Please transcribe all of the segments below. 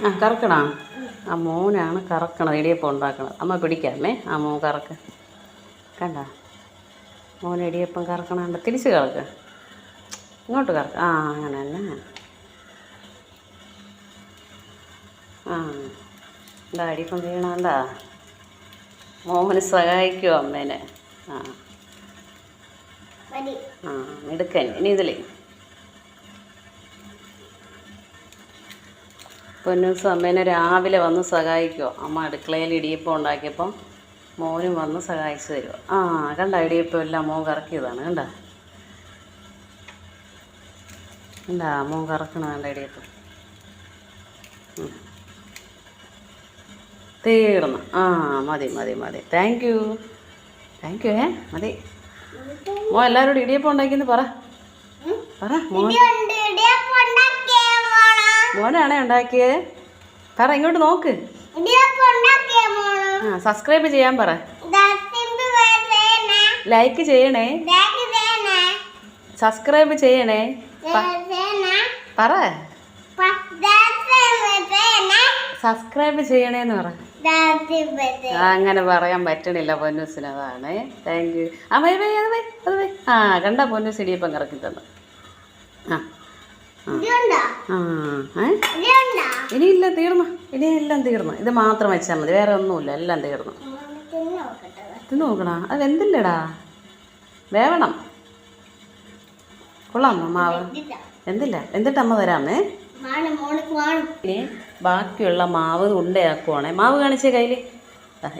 ആ കറക്കണോ? ആ മോനാണ് കറക്കണത്, ഇടിയപ്പം ഉണ്ടാക്കണത്. അമ്മ പിടിക്കാമേ. ആ മോൻ കറക്ക്. കണ്ട മോൻ ഇടിയപ്പം കറക്കണുണ്ട്. തിരിച്ച് കറക്ക്, ഇങ്ങോട്ട് കറക്ക്. ആ അങ്ങനെ തന്നെ. ആ എന്താ ഇടിയപ്പം വീണാണ്ടാ? മോഹന് സഹായിക്കുമോ അമ്മേനെ? ആ ആ എടുക്കാൻ ഇനി ഇതിൽ പൊന്നൂസ് അമ്മേനെ രാവിലെ വന്ന് സഹായിക്കുമോ? അമ്മ അടുക്കളയിൽ ഇടിയപ്പം ഉണ്ടാക്കിയപ്പം മോനും വന്ന് സഹായിച്ചു തരുമോ? ആ കണ്ട ഇടിയപ്പം എല്ലാം മോൻ കറക്കിയതാണ്. കണ്ട എന്താ മോൻ കറക്കണ കണ്ട ഇടിയപ്പം തീർന്നു. ആ മതി മതി മതി. താങ്ക് യു മതി. മോൻ എല്ലാവരോടും ഇടിയപ്പം ഉണ്ടാക്കിയെന്ന് പറ. മോനാണേ ഉണ്ടാക്കിയത്. പറ, ഇങ്ങോട്ട് നോക്ക്. ആ സബ്സ്ക്രൈബ് ചെയ്യാൻ പറ. ലൈക്ക് ചെയ്യണേ, സബ്സ്ക്രൈബ് ചെയ്യണേ. പറ സബ്സ്ക്രൈബ് ചെയ്യണേന്ന് പറ. അങ്ങനെ പറയാൻ പറ്റണില്ല പൊന്നൂസിന്, അതാണ്. Thank you. ആ വൈ വൈ അത് വൈ അത് വൈ. ആ കണ്ട പൊന്നൂസ് ഇടിയപ്പം കറക്കി തന്നു. ആ ഇനിയില്ല, തീർന്നു. ഇനിയെല്ലാം തീർന്നു. ഇത് മാത്രം വെച്ചാൽ മതി, വേറെ ഒന്നുമില്ല. എല്ലാം തീർന്നു. തിന്ന് നോക്കണോ? അത് വെന്തില്ലടാ, വേവണം. കൊള്ളാമോ മാവ്? എന്തില്ല, എന്നിട്ട് അമ്മ തരാമേ. ഇനി ബാക്കിയുള്ള മാവ് ഉണ്ടയാക്കുവാണേ. മാവ് കാണിച്ചേ കയ്യിൽ.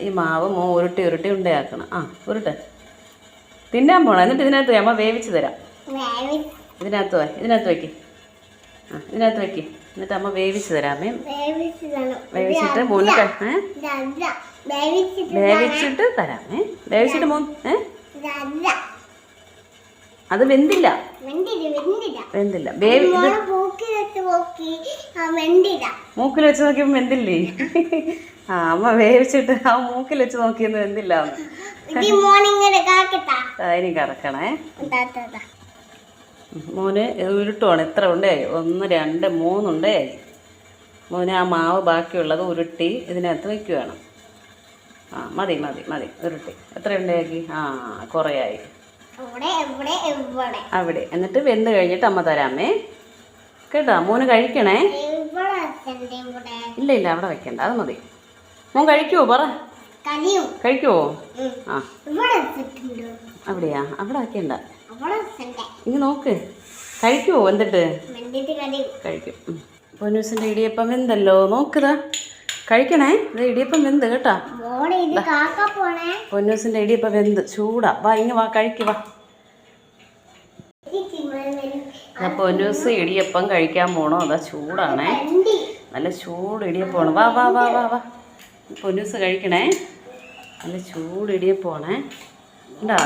ഈ മാവ് ഉരുട്ടി ഉരുട്ടി ഉണ്ടയാക്കണം. ആ ഉരുട്ടെ, തിന്നാൻ പോണം. എന്നിട്ട് ഇതിനകത്ത് അമ്മ വേവിച്ച് തരാം. ഇതിനകത്ത് വയ്ക്ക്. ആ ഇതിനകത്ത് വയ്ക്ക്. എന്നിട്ട് അമ്മ വേവിച്ച് തരാമേ. വേവിച്ചിട്ട് മോന് വേവിച്ചിട്ട് തരാമേ. വേവിച്ചിട്ട് മോൻ അത് വെന്തില്ല. മൂക്കിൽ വെച്ച് നോക്കിയപ്പോ വെന്തില്ലേ? ആ അമ്മ വേവിച്ചിട്ട് ആ മൂക്കിൽ വെച്ച് നോക്കിയെന്ന് വെന്തില്ല. ഇനി കറക്കണേ. മോന് ഉരുട്ടുവാണ്. എത്ര ഉണ്ടയായി? 1 2 3 ഉണ്ടയായി. മോന് ആ മാവ് ബാക്കിയുള്ളത് ഉരുട്ടി ഇതിനകത്ത് വയ്ക്കുകയാണ്. ആ മതി മതി മതി. ഉരുട്ടി എത്ര ഉണ്ടയാക്കി? ആ കുറേയായി അവിടെ. എന്നിട്ട് വെന്ത് കഴിഞ്ഞിട്ട് അമ്മ തരാമേ. കേട്ടോ? മോന് കഴിക്കണേ. ഇല്ല ഇല്ല, അവിടെ വെക്കണ്ട, അത് മതി. മോൻ കഴിക്കുവോ? പറ, കഴിക്കുവോ? ആ അവിടെയാ? അവിടെ വെക്കണ്ട, ഇങ്ങ് നോക്ക്. കഴിക്കുവോ? എന്നിട്ട് കഴിക്കും. പൊന്നൂസിൻ്റെ ഇടിയപ്പം വെന്തല്ലോ, നോക്കുതാ. കഴിക്കണേ. ഇത് ഇടിയപ്പം വെന്ത് കേട്ടാ. പൊന്നൂസിൻ്റെ ഇടിയപ്പം വെന്ത് ചൂടാ. വാ ഇങ്ങ് വാ, കഴിക്കുക. പൊന്നൂസ് ഇടിയപ്പം കഴിക്കാൻ പോണോ? അതാ ചൂടാണേ, നല്ല ചൂട് ഇടിയപ്പമാണ്. വാ വാ വാ വാ വാ. പൊന്നൂസ് കഴിക്കണേ. നല്ല ചൂട് ഇടിയപ്പമാണേ. ഉണ്ടാ